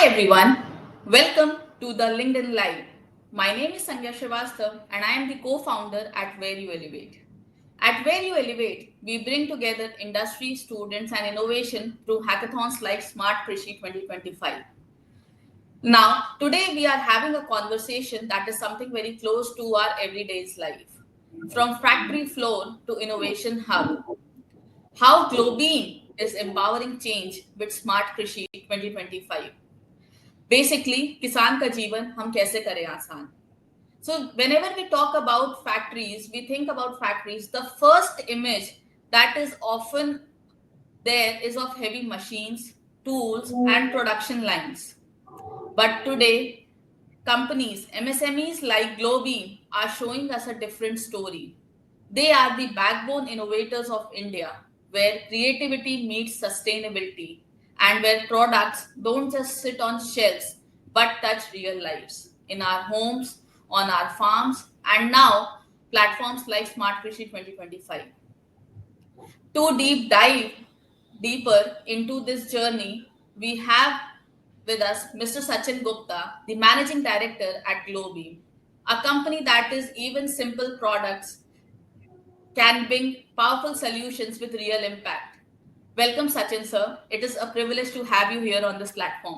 everyone, welcome to the LinkedIn Live. My name is Sangya Srivastav and I am the co-founder at Where You Elevate. At Where You Elevate, we bring together industry, students and innovation through hackathons like Smart Krishi 2025. Now, today we are having a conversation that is something very close to our everyday's life. From factory floor to innovation hub, how Globin is empowering change with Smart Krishi 2025. Basically किसान का जीवन हम कैसे करें आसान. So whenever we talk about factories, we think about factories, the first image that is often there is of heavy machines, tools and production lines. But today companies, MSMEs like Globee are showing us a different story. They are the backbone innovators of India, where creativity meets sustainability and where products don't just sit on shelves but touch real lives in our homes, on our farms, and now platforms like Smart Krishi 2025. To dive deeper into this journey, we have with us Mr. Sachin Gupta, the Managing Director at Globee, a company that is even simple products can bring powerful solutions with real impact. Welcome, Sachin, sir. It is a privilege to have you here on this platform.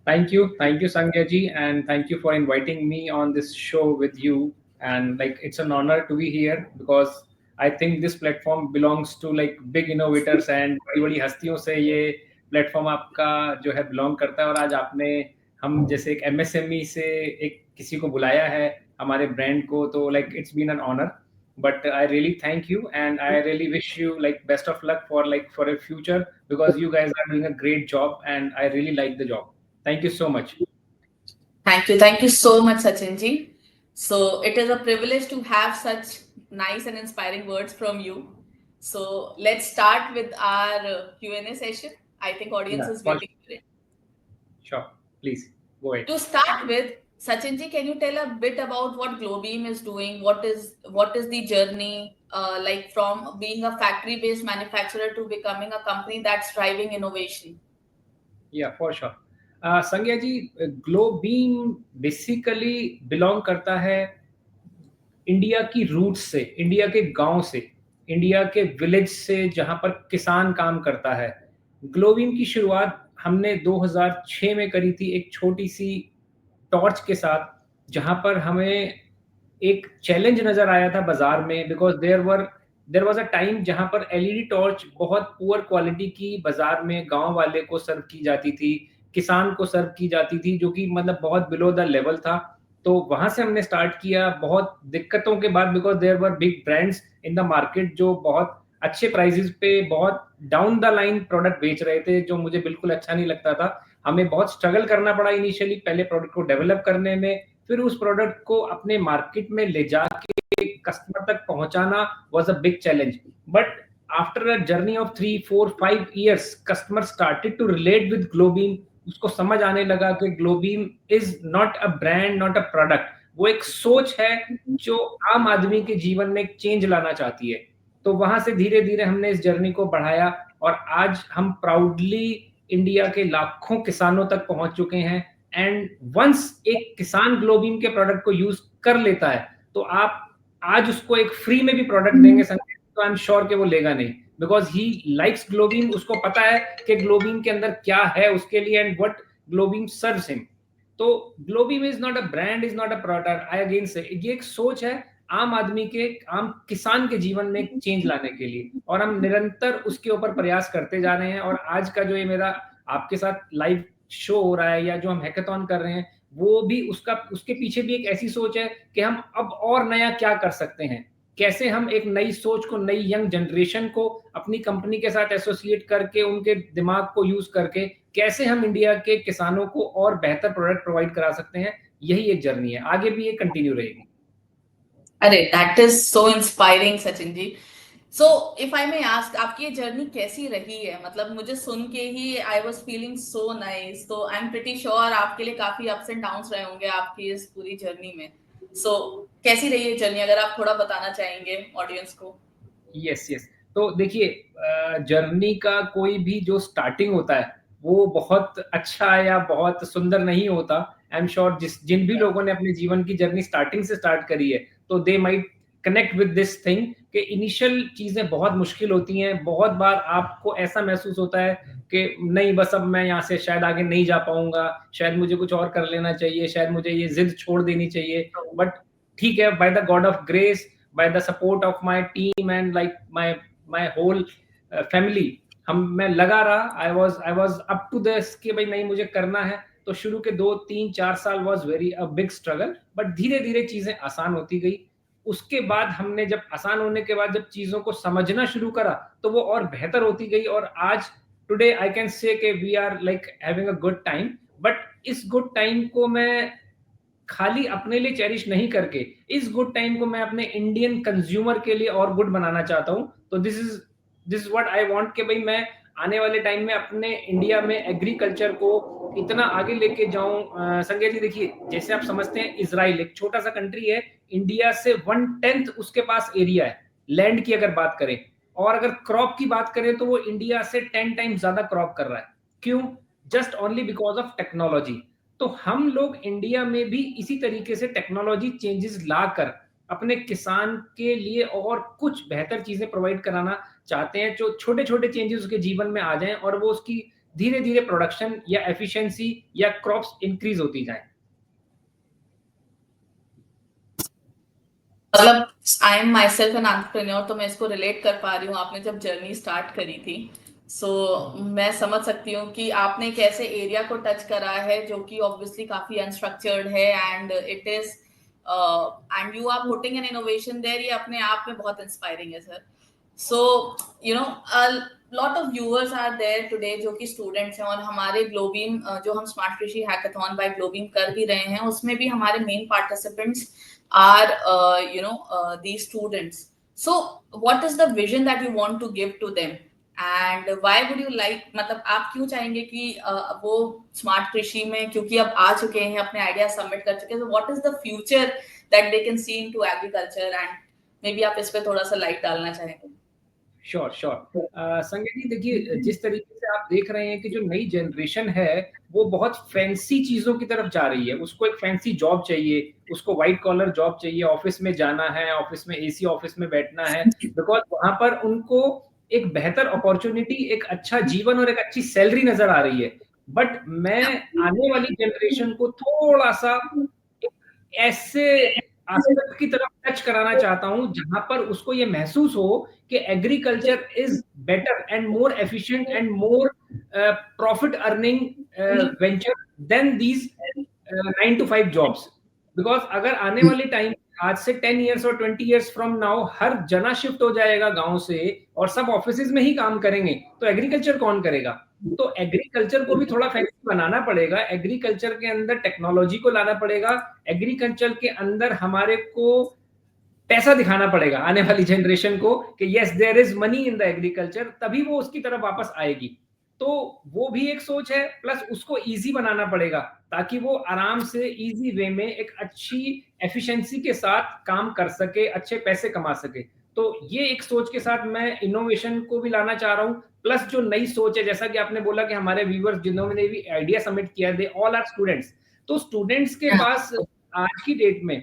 Thank you, Sangya ji, and thank you for inviting me on this show with you. And like, it's an honor to be here because I think this platform belongs to like big innovators and बड़ी-बड़ी हस्तियों से ये platform आपका जो है belong करता है और आज आपने हम जैसे एक MSME से एक किसी को बुलाया है हमारे ब्रांड को तो like it's been an honor. But I really thank you and I really wish you like best of luck for a future because you guys are doing a great job and I really like the job. Thank you so much. Thank you. Thank you so much, Sachin ji. So it is a privilege to have such nice and inspiring words from you. So let's start with our Q&A session. I think audience is waiting for it. Sure, please go ahead. To start with, Sachin ji, can you tell a bit about what Globeam is doing? What is the journey like from being a factory-based manufacturer to becoming a company that's driving innovation? Yeah, for sure. संज्ञा जी, ग्लोबीम basically belong करता है India की roots से, India के गांव से, India के village से जहां पर किसान काम करता है. ग्लोबीम की शुरुआत हमने 2006 में करी थी एक छोटी सी टॉर्च के साथ, जहां पर हमें एक चैलेंज नजर आया था बाजार में because there was a time जहां पर एलईडी टॉर्च बहुत पुअर क्वालिटी की बाजार में गांव वाले को सर्व की जाती थी, किसान को सर्व की जाती थी, जो कि मतलब बहुत बिलो द लेवल था. तो वहां से हमने स्टार्ट किया बहुत दिक्कतों के बाद because there were big brands in the market जो बहुत अच्छे प्राइसेस पे बहुत डाउन द लाइन प्रोडक्ट बेच रहे थे, जो मुझे बिल्कुल अच्छा नहीं लगता था. हमें बहुत स्ट्रगल करना पड़ा इनिशियली पहले प्रोडक्ट को डेवलप करने में, फिर उस प्रोडक्ट को अपने मार्केट में ले जाके कस्टमर तक पहुंचाना was a big challenge. But after a journey of 3 4 5 years customer started to relate with Globeam. उसको समझ आने लगा कि Globeam is not a brand, not a product, वो एक सोच है जो आम आदमी के जीवन में एक चेंज लाना चाहती है. तो वहां से धीरे धीरे हमने इस जर्नी को बढ़ाया और आज हम प्राउडली इंडिया के लाखों किसानों तक पहुंच चुके हैं. एंड वंस एक किसान ग्लोबीम के प्रोडक्ट को यूज कर लेता है तो आप आज उसको एक फ्री में भी प्रोडक्ट देंगे तो आई एम श्योर कि वो लेगा नहीं, बिकॉज ही लाइक्स ग्लोबीम. उसको पता है कि ग्लोबीम के अंदर क्या है उसके लिए and what Globeam serves him. तो Globeam is not a brand, is not a product. I again say ये एक सोच है आम आदमी के, आम किसान के जीवन में एक चेंज लाने के लिए, और हम निरंतर उसके ऊपर प्रयास करते जा रहे हैं. और आज का जो ये मेरा आपके साथ लाइव शो हो रहा है या जो हम हैकाथॉन कर रहे हैं वो भी उसके पीछे भी एक ऐसी सोच है कि हम अब और नया क्या कर सकते हैं, कैसे हम एक नई सोच को, नई यंग जनरेशन को अपनी कंपनी के साथ एसोसिएट करके उनके दिमाग को यूज करके कैसे हम इंडिया के किसानों को और बेहतर प्रोडक्ट प्रोवाइड करा सकते हैं. यही एक जर्नी है, आगे भी ये कंटिन्यू रहेगी. अरे that is so inspiring Sachin ji. So if I may ask, आपकी ये जर्नी कैसी रही है? मतलब मुझे सुन के ही I was feeling so nice. तो आई एम प्रीटी श्योर आपके लिए काफी अप्स एंड डाउन्स रहे होंगे आपकी इस पूरी जर्नी में. सो कैसी रही है जर्नी, अगर आप थोड़ा बताना चाहेंगे ऑडियंस को? यस. तो देखिए, जर्नी का कोई भी जो स्टार्टिंग होता है वो बहुत अच्छा या बहुत सुंदर नहीं होता। आई एम श्योर जिन भी लोगों ने अपने जीवन की जर्नी स्टार्टिंग से स्टार्ट करी है, तो they might connect with this thing कि इनिशियल चीज़ें बहुत मुश्किल होती हैं। बहुत बार आपको ऐसा महसूस होता है कि नहीं, बस अब मैं यहाँ से शायद आगे नहीं जा पाऊँगा, शायद मुझे कुछ और कर लेना चाहिए, शायद मुझे ये ज़िद छोड़ देनी चाहिए। बट ठीक है, by the god of grace, by the support of my team and like my my whole family, मैं लगा रहा। I was up to this कि भाई नहीं, मुझे करना है। तो शुरू के 2 3 4 साल was very a big struggle, but धीरे धीरे चीजें आसान होती गई। उसके बाद हमने जब आसान होने के बाद जब चीजों को समझना शुरू करा, तो वो और बेहतर होती गई। और आज टुडे आई कैन से कि we are like having a good time. But इस गुड टाइम को मैं खाली अपने लिए चेरिश नहीं करके, इस गुड टाइम को मैं अपने इंडियन कंज्यूमर के लिए और गुड बनाना चाहता हूं। तो this is what I want कि भाई मैं आने वाले टाइम में अपने इंडिया में एग्रीकल्चर को इतना आगे लेके जाऊं। संजय जी देखिए, जैसे आप समझते हैं, इजराइल एक छोटा सा कंट्री है, इंडिया से 1/10 उसके पास एरिया है लैंड की अगर बात करें। और अगर क्रॉप की बात करें तो वो इंडिया से 10 टाइम्स ज्यादा क्रॉप कर रहा है। क्यों? Just only because of technology. तो हम लोग इंडिया में भी इसी तरीके से टेक्नोलॉजी चेंजेस लाकर अपने किसान के लिए और कुछ बेहतर चीजें प्रोवाइड कराना चाहते हैं, जो छोटे छोटे चेंजेस उसके जीवन में आ जाएं और वो उसकी धीरे धीरे प्रोडक्शन या एफिशिएंसी या क्रॉप्स इंक्रीज होती जाएं। मतलब I am my self an entrepreneur, तो मैं इसको रिलेट कर पा रही हूँ। आपने जब जर्नी स्टार्ट करी थी, मैं समझ सकती हूँ कि आपने एक ऐसे एरिया को टच करा है जो कि ऑब्वियसली काफी अनस्ट्रक्चर्ड है, and it is and you are putting an innovation there. ये अपने आप में बहुत इंस्पायरिंग है sir. So you know lot of viewers are there today जो कि स्टूडेंट्स हैं, और हमारे ग्लोबीम जो हम स्मार्ट कृषि हैकाथॉन बाय ग्लोबीम कर भी रहे हैं, उसमें भी हमारे main participants are these students. So what is the vision that you want to give to them, and why would you like, मतलब आप क्यों चाहेंगे कि वो स्मार्ट कृषि में, क्योंकि अब आ चुके हैं, अपने आइडिया सबमिट कर चुके हैं, so what is the future that they can see into agriculture, and maybe आप इस पे थोड़ा सा लाइट डालना चाहेंगे। Sure sure. संजय जी देखिए, जिस तरीके से आप देख रहे हैं कि जो नई जनरेशन है वो बहुत फैंसी चीजों की तरफ जा रही है। उसको एक फैंसी जॉब चाहिए, उसको व्हाइट कॉलर जॉब चाहिए, ऑफिस में जाना है, ऑफिस में एसी ऑफिस में बैठना है, बिकॉज वहां पर उनको एक बेहतर अपॉर्चुनिटी, एक अच्छा जीवन और एक अच्छी सैलरी नजर आ रही है। बट मैं आने वाली जनरेशन को थोड़ा सा ऐसे एस्पेक्ट की तरफ टच कराना चाहता हूं जहां पर उसको ये महसूस हो कि agriculture is better and more efficient and more profit earning venture than these 9 to 5 jobs. Because अगर आने वाले टाइम, आज से 10 years और 20 years फ्रॉम नाउ, हर जना शिफ्ट हो जाएगा गांव से और सब ऑफिस में ही काम करेंगे, तो एग्रीकल्चर कौन करेगा? तो एग्रीकल्चर को भी थोड़ा फैंसी बनाना पड़ेगा, एग्रीकल्चर के अंदर टेक्नोलॉजी को लाना पड़ेगा, एग्रीकल्चर के अंदर हमारे को पैसा दिखाना पड़ेगा आने वाली जनरेशन को कि yes there is money in the agriculture, तभी वो उसकी तरफ वापस आएगी। तो वो भी एक सोच है, प्लस उसको इजी बनाना पड़ेगा ताकि वो आराम से इजी वे में एक अच्छी एफिशिएंसी के साथ काम कर सके, अच्छे पैसे कमा सके। तो ये एक सोच के साथ मैं इनोवेशन को भी लाना चाह रहा हूँ। प्लस जो नई सोच है, जैसा कि आपने बोला कि हमारे व्यूअर्स जिन्होंने भी आइडिया सबमिट किया, दे ऑल आर स्टूडेंट्स। तो स्टूडेंट्स के पास आज की डेट में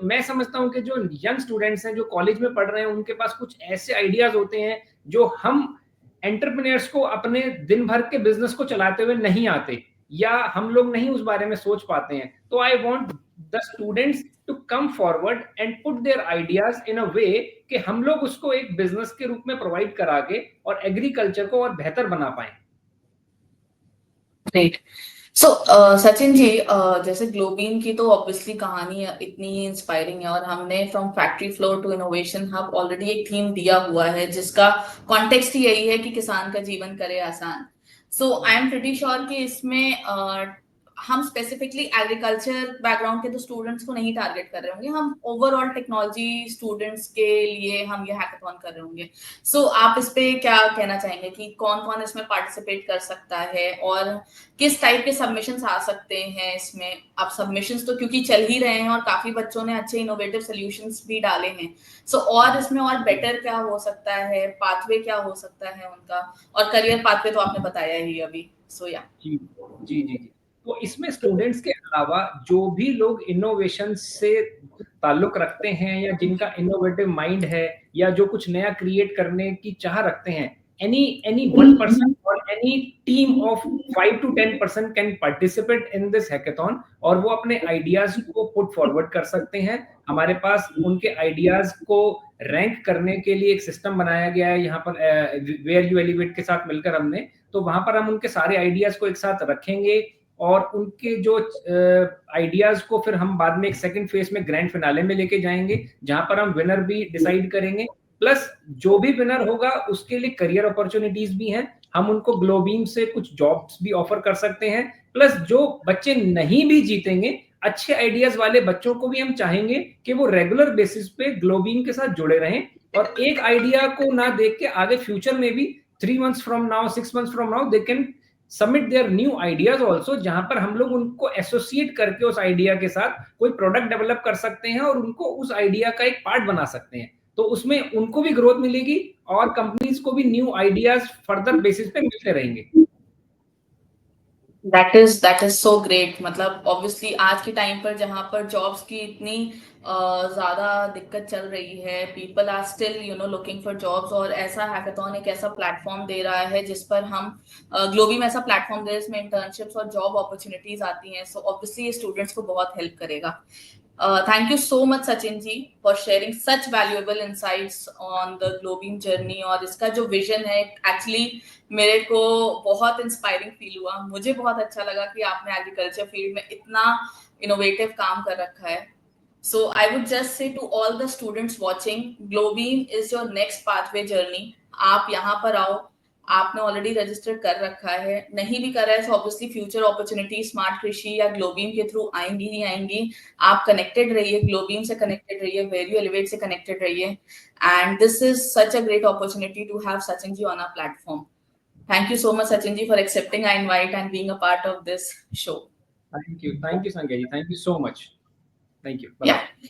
मैं समझता हूं कि जो यंग स्टूडेंट्स हैं, जो कॉलेज में पढ़ रहे हैं, उनके पास कुछ ऐसे आइडियाज होते हैं जो हम एंटरप्रेन्योर्स को अपने दिन भर के बिजनेस को चलाते हुए नहीं आते, या हम लोग नहीं उस बारे में सोच पाते हैं। तो I want the students to come forward and put their ideas in a way कि हम लोग उसको एक बिजनेस के रूप में प्रोवाइड करा के और एग्रीकल्चर को और बेहतर बना पाए। ग्रेट। सो सचिन जी, जैसे ग्लोबीन की तो ऑब्वियसली कहानी इतनी इंस्पायरिंग है, और हमने from factory floor to innovation hub already एक थीम दिया हुआ है जिसका कॉन्टेक्स्ट ही यही है कि किसान का जीवन करे आसान। सो आई एम प्रिटी श्योर कि इसमें हम स्पेसिफिकली एग्रीकल्चर बैकग्राउंड के तो स्टूडेंट्स को नहीं टारगेट कर रहे होंगे, हम ओवरऑल टेक्नोलॉजी स्टूडेंट्स के लिए हम ये हैकाथॉन कर रहे होंगे। सो आप इस पे क्या कहना चाहेंगे कि कौन कौन इसमें पार्टिसिपेट कर सकता है और किस टाइप के सबमिशंस आ सकते हैं इसमें? अब सबमिशंस तो क्योंकि चल ही रहे हैं और काफी बच्चों ने अच्छे इनोवेटिव सॉल्यूशंस भी डाले हैं, सो और इसमें और बेटर क्या हो सकता है, पाथवे क्या हो सकता है उनका, और करियर पाथवे तो आपने बताया ही अभी। सो या जी, जी, जी, जी। तो इसमें स्टूडेंट्स के अलावा जो भी लोग इनोवेशन से ताल्लुक रखते हैं या जिनका इनोवेटिव माइंड है या जो कुछ नया क्रिएट करने की चाह रखते हैं, any one person or any team of 5 to 10% can participate in this hackathon और वो अपने आइडियाज को पुट फॉरवर्ड कर सकते हैं। हमारे पास उनके आइडियाज को रैंक करने के लिए एक सिस्टम बनाया गया है यहाँ पर वेयर यू एलिवेट के साथ मिलकर हमने, तो वहां पर हम उनके सारे आइडियाज को एक साथ रखेंगे और उनके जो आइडियाज को फिर हम बाद में एक सेकंड फेज में ग्रैंड फिनाले में लेके जाएंगे जहां पर हम विनर भी डिसाइड करेंगे। प्लस जो भी विनर होगा उसके लिए करियर अपॉर्चुनिटीज भी हैं, हम उनको ग्लोबीम से कुछ जॉब्स भी ऑफर कर सकते हैं। प्लस जो बच्चे नहीं भी जीतेंगे, अच्छे आइडियाज वाले बच्चों को भी हम चाहेंगे कि वो रेगुलर बेसिस पे ग्लोबीम के साथ जुड़े रहें और एक आइडिया को ना देख के आगे फ्यूचर में भी 3 months from now, 6 months from now, they can submit their new ideas also, जहां पर हम लोग उनको एसोसिएट करके उस आइडिया के साथ कोई प्रोडक्ट डेवलप कर सकते हैं और उनको उस आइडिया का एक पार्ट बना सकते हैं। तो उसमें उनको भी ग्रोथ मिलेगी और कंपनीज को भी न्यू आइडियाज फर्दर बेसिस पे मिलते रहेंगे। That is so great. मतलब ऑब्वियसली आज के टाइम पर जहाँ पर जॉब्स की इतनी ज्यादा दिक्कत चल रही है, people are still looking for jobs, और ऐसा हैकाथॉन एक ऐसा प्लेटफॉर्म दे रहा है जिस पर हम ग्लोबी में ऐसा प्लेटफॉर्म दे जिसमें इंटर्नशिप्स और जॉब अपॉर्चुनिटीज आती हैं। सो ऑब्वियसली ये स्टूडेंट्स को बहुत हेल्प करेगा। Thank you so much Sachin ji for sharing such valuable insights on the Globin journey, और इसका जो विजन है एक्चुअली मेरे को बहुत इंस्पायरिंग फील हुआ। मुझे बहुत अच्छा लगा कि आपने एग्रीकल्चर फील्ड में इतना इनोवेटिव काम कर रखा है। So I would just say to all the students watching, Globin is your next pathway journey. आप यहाँ पर आओ, आपने ऑलरेडी रजिस्टर कर रखा है, नहीं भी कर रहा है तो ऑब्वियसली फ्यूचर अपॉर्चुनिटी स्मार्ट कृषि या ग्लोबीम के थ्रू आएंगी ही आएंगी। आप कनेक्टेड रहिए, ग्लोबीम से कनेक्टेड रहिए, वेरियो एलिवेट से कनेक्टेड रहिए, and this is such a great opportunity to have Sachin ji on our platform. Thank you so much, Sachin ji, for accepting our invite and being a part of this show. Thank you Sanjay ji, thank you so much, thank you, bye-bye. Yeah.